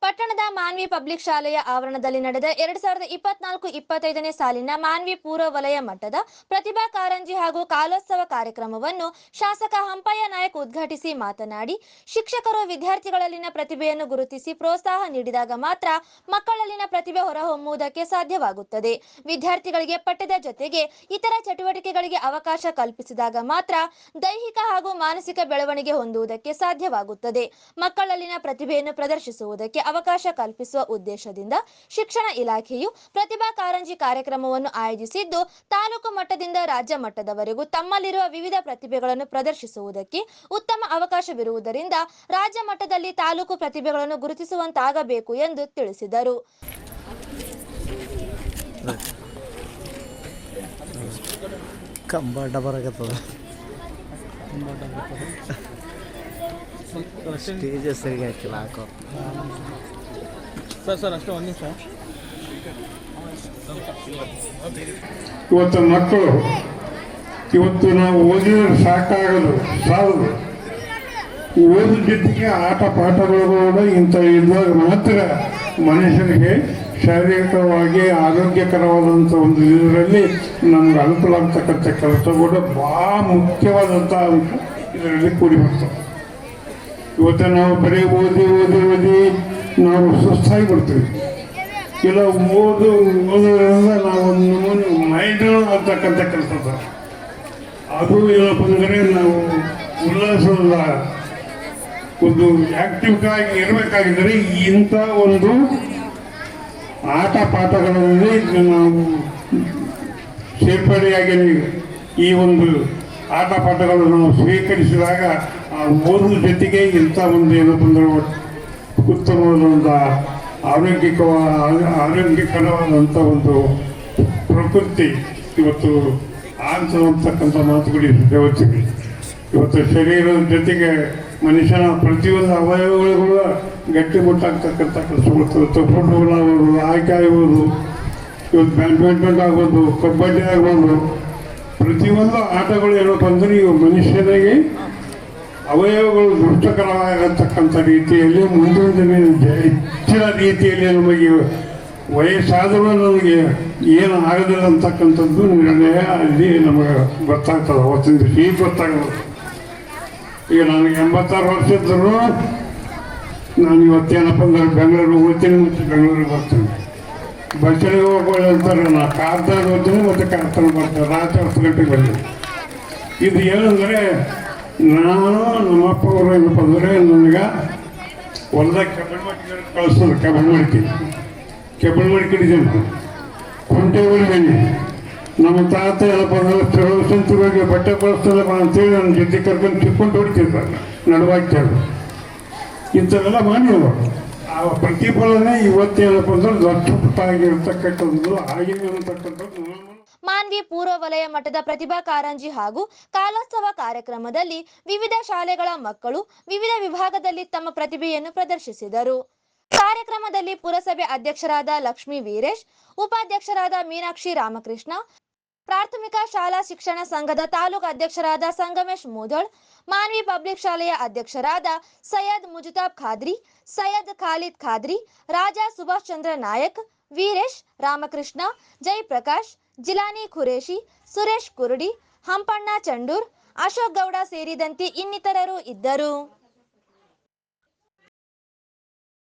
ಪಟ್ಟಣದ ಮಾನ್ವಿ ಪಬ್ಲಿಕ್ ಶಾಲೆಯ ಆವರಣದಲ್ಲಿ ನಡೆದ 2024-25ನೇ ಸಾಲಿನ ಮಾನ್ವಿ ಪೂರ್ವ ವಲಯ ಮಟ್ಟದ ಪ್ರತಿಭಾ ಕಾರಂಜಿ ಹಾಗೂ ಕಾಲೋತ್ಸವ ಕಾರ್ಯಕ್ರಮವನ್ನು ಶಾಸಕ ಹಂಪಯ್ಯ ನಾಯಕ್ ಉದ್ಘಾಟಿಸಿ ಮಾತನಾಡಿ, ಶಿಕ್ಷಕರು ವಿದ್ಯಾರ್ಥಿಗಳಲ್ಲಿನ ಪ್ರತಿಭೆಯನ್ನು ಗುರುತಿಸಿ ಪ್ರೋತ್ಸಾಹ ನೀಡಿದಾಗ ಮಾತ್ರ ಮಕ್ಕಳಲ್ಲಿನ ಪ್ರತಿಭೆ ಹೊರಹೊಮ್ಮುವುದಕ್ಕೆ ಸಾಧ್ಯವಾಗುತ್ತದೆ. ವಿದ್ಯಾರ್ಥಿಗಳಿಗೆ ಪಠ್ಯದ ಜೊತೆಗೆ ಇತರ ಚಟುವಟಿಕೆಗಳಿಗೆ ಅವಕಾಶ ಕಲ್ಪಿಸಿದಾಗ ಮಾತ್ರ ದೈಹಿಕ ಹಾಗೂ ಮಾನಸಿಕ ಬೆಳವಣಿಗೆ ಹೊಂದುವುದಕ್ಕೆ ಸಾಧ್ಯವಾಗುತ್ತದೆ. ಮಕ್ಕಳಲ್ಲಿನ ಪ್ರತಿಭೆಯನ್ನು ಪ್ರದರ್ಶಿಸುವುದಕ್ಕೆ ಅವಕಾಶ ಕಲ್ಪಿಸುವ ಉದ್ದೇಶದಿಂದ ಶಿಕ್ಷಣ ಇಲಾಖೆಯು ಪ್ರತಿಭಾ ಕಾರಂಜಿ ಕಾರ್ಯಕ್ರಮವನ್ನು ಆಯೋಜಿಸಿದ್ದು, ತಾಲೂಕು ಮಟ್ಟದಿಂದ ರಾಜ್ಯ ಮಟ್ಟದವರೆಗೂ ತಮ್ಮಲ್ಲಿರುವ ವಿವಿಧ ಪ್ರತಿಭೆಗಳನ್ನು ಪ್ರದರ್ಶಿಸುವುದಕ್ಕೆ ಉತ್ತಮ ಅವಕಾಶವಿರುವುದರಿಂದ ರಾಜ್ಯ ಮಟ್ಟದಲ್ಲಿ ತಾಲೂಕು ಪ್ರತಿಭೆಗಳನ್ನು ಗುರುತಿಸುವಂತಾಗಬೇಕು ಎಂದು ತಿಳಿಸಿದರು. ಸ್ಟೇಜ್ ಸರಿಗೆ ಹಾಕಿಲ್ಲ ಹಾಕೋ ಸರ್ ಅಷ್ಟೇ ಒಂದು ನಿಮಿಷ. ಇವತ್ತು ಮಕ್ಕಳು ಇವತ್ತು ನಾವು ಓದಿದ್ರೆ ಸಾಕಾಗದು ಸಾಲದು. ಓದಿದ ಜೊತೆಗೆ ಆಟ ಪಾಠಗಳು ಕೂಡ ಇಂಥ ಇದ್ದಾಗ ಮಾತ್ರ ಮನುಷ್ಯನಿಗೆ ಶಾರೀರಿಕವಾಗಿ ಆರೋಗ್ಯಕರವಾದಂಥ ಒಂದು ಇದರಲ್ಲಿ ನಮ್ಗೆ ಅನುಕೂಲ ಆಗ್ತಕ್ಕಂಥ ಕೆಲಸ ಕೂಡ ಭಾಳ ಮುಖ್ಯವಾದಂಥ ಅಂಶ ಇದರಲ್ಲಿ ಕೂಡಿ ಬರ್ತವೆ. ಇವತ್ತು ನಾವು ಬರೀ ಓದಿ ನಾವು ಸುಸ್ತಾಗಿ ಬಿಡ್ತೀವಿ. ಇಲ್ಲ ಓದೋದ್ರಿಂದ ನಾವು ಒಂದು ಮೈಂಡ್ ಆಗ್ತಕ್ಕಂಥ ಕೆಲಸ ಅದು ಏನಪ್ಪ ಅಂದರೆ ನಾವು ಉಲ್ಲಾಸದ ಒಂದು ಆಕ್ಟಿವ್ ಆಗಿ ಇರಬೇಕಾಗಿದ್ದರೆ ಇಂಥ ಒಂದು ಆಟ ಪಾಠಗಳಲ್ಲಿ ನಾವು ಸೇರ್ಪಡೆಯಾಗಿ ಈ ಒಂದು ಆಟ ಪಾಠಗಳನ್ನು ನಾವು ಸ್ವೀಕರಿಸಿದಾಗ ಆ ಓದುವ ಜೊತೆಗೆ ಇಂಥ ಒಂದು ಏನಪ್ಪ ಅಂದರೆ ಉತ್ತಮವಾದಂಥ ಆರೋಗ್ಯಕರವಾದಂಥ ಒಂದು ಪ್ರಕೃತಿ ಇವತ್ತು ಆಗ್ತಕ್ಕಂಥ ಮಾತುಗಳು ದೇವತೆಗೆ ಇವತ್ತು ಶರೀರದ ಜೊತೆಗೆ ಮನುಷ್ಯನ ಪ್ರತಿಯೊಂದು ಅವಯವಗಳು ಗಟ್ಟಿಮುಟ್ಟಾಗ್ತಕ್ಕಂಥ ಕೆಲಸಗಳು ಫುಟ್ಬಾಲ್ ಆಗ್ಬೋದು, ಆಯ್ಕೆ ಆಗ್ಬೋದು, ಇವತ್ತು ಬ್ಯಾಡ್ಮಿಂಟನ್ ಆಗ್ಬೋದು, ಕಬಡ್ಡಿ ಆಗ್ಬೋದು, ಪ್ರತಿಯೊಂದು ಆಟಗಳು ಏನಪ್ಪ ಅಂದರೆ ಇವು ಮನುಷ್ಯನಿಗೆ ಅವಯವಗಳು ದುಷ್ಟಕರವಾಗಿರತಕ್ಕಂಥ ರೀತಿಯಲ್ಲಿ ಮುಂದಿನ ದಿನ ಹೆಚ್ಚಿನ ರೀತಿಯಲ್ಲಿ ನಮಗೆ ವಯಸ್ಸಾದರೂ ನಮಗೆ ಏನು ಆಗೋದಿಲ್ಲ ಅಂತಕ್ಕಂಥದ್ದು ನಿರ್ಣಯ ಅಲ್ಲಿ ನಮಗೆ ಗೊತ್ತಾಗ್ತದೆ. ಅವತ್ತಿನ ದಿವಸ ಈಗ ಗೊತ್ತಾಗೋದು. ಈಗ ನನಗೆ 86 ವರ್ಷ ಇದ್ದರೂ ನಾನು ಇವತ್ತೇನಪ್ಪ ಅಂದ್ರೆ ಬೆಂಗಳೂರಿಗೆ ಹೋಗ್ತೀನಿ ಮತ್ತು ಬೆಂಗಳೂರಿಗೆ ಬರ್ತೀನಿ. ಬಸ್ಸಿಗೆ ಹೋಗ್ಬೋದು ಅಂತಾರೆ, ನಾನು ಕಾರ್ದಾಗ ಹೋಗ್ತೀನಿ ಮತ್ತು ಕಾರ್ತಾನ ಬರ್ತೀನಿ. ರಾತ್ರಿ 10 ಗಂಟೆಗೆ ಬರ್ತೀನಿ. ಇದು ಏನಂದರೆ ನಾನು ನಮ್ಮಪ್ಪ ಅವರು ಏನಪ್ಪ ಅಂದರೆ ನನಗೆ ಹೊಲ್ದಾಗ ಕೆಬಲ್ ಮಾಡಿ ಕಳಿಸ್ತದೆ. ಕೆಬಲ್ ಮಾಡಿ ಕಿಡಿದ್ದೀನಿ, ಕುಂಟೆ ಹೊಡಿದ್ದೀನಿ. ನಮ್ಮ ತಾತ ಏನಪ್ಪ ಅಂದ್ರೆ ಪ್ರವಾಸಂತರಿಗೆ ಬಟ್ಟೆ ಬಳಸ್ತಲ್ಲಪ್ಪ ಅಂತೇಳಿ ನನ್ನ ಜೊತೆ ಕರ್ಕೊಂಡು ಚಿಕ್ಕೊಂಡು ಹೊಡಿತಿರ್ತಾರೆ ನಡುವಾಗ್ತಾರೆ. ಇಂಥವೆಲ್ಲ ಮಾಡಿದ್ರು. ಆ ಪ್ರತಿಫಲನೆ ಇವತ್ತೇನಪ್ಪ ಅಂದ್ರೆ ದೊಡ್ಡ ಪುಟ್ಟಾಗಿರ್ತಕ್ಕಂಥದ್ದು ಆಗಿರ್ತಕ್ಕಂಥದ್ದು. ಮಾನ್ವಿ ಪೂರ್ವ ವಲಯ ಮಟ್ಟದ ಪ್ರತಿಭಾ ಕಾರಂಜಿ ಹಾಗೂ ಕಾಲೋತ್ಸವ ಕಾರ್ಯಕ್ರಮದಲ್ಲಿ ವಿವಿಧ ಶಾಲೆಗಳ ಮಕ್ಕಳು ವಿವಿಧ ವಿಭಾಗದಲ್ಲಿ ತಮ್ಮ ಪ್ರತಿಭೆಯನ್ನು ಪ್ರದರ್ಶಿಸಿದರು. ಕಾರ್ಯಕ್ರಮದಲ್ಲಿ ಪುರಸಭೆ ಅಧ್ಯಕ್ಷರಾದ ಲಕ್ಷ್ಮೀ ವೀರೇಶ್, ಉಪಾಧ್ಯಕ್ಷರಾದ ಮೀನಾಕ್ಷಿ ರಾಮಕೃಷ್ಣ, ಪ್ರಾಥಮಿಕ ಶಾಲಾ ಶಿಕ್ಷಣ ಸಂಘದ ತಾಲೂಕು ಅಧ್ಯಕ್ಷರಾದ ಸಂಗಮೇಶ್ ಮೂಧೋಳ್, ಮಾನ್ವಿ ಪಬ್ಲಿಕ್ ಶಾಲೆಯ ಅಧ್ಯಕ್ಷರಾದ ಸೈಯದ್ ಮುಜತಾಬ್ ಖಾದ್ರಿ, ಸೈಯದ್ ಖಾಲಿದ್ ಖಾದ್ರಿ, ರಾಜಾ ಸುಭಾಷ್ ಚಂದ್ರ ನಾಯಕ್, ವೀರೇಶ್, ರಾಮಕೃಷ್ಣ, ಜಯಪ್ರಕಾಶ್, ಜಿಲಾನಿ ಖುರೇಶಿ, ಸುರೇಶ್ ಕುರುಡಿ, ಹಂಪಣ್ಣ ಚಂಡೂರ್, ಅಶೋಕ್ ಗೌಡ ಸೇರಿದಂತೆ ಇನ್ನಿತರರು ಇದ್ದರು.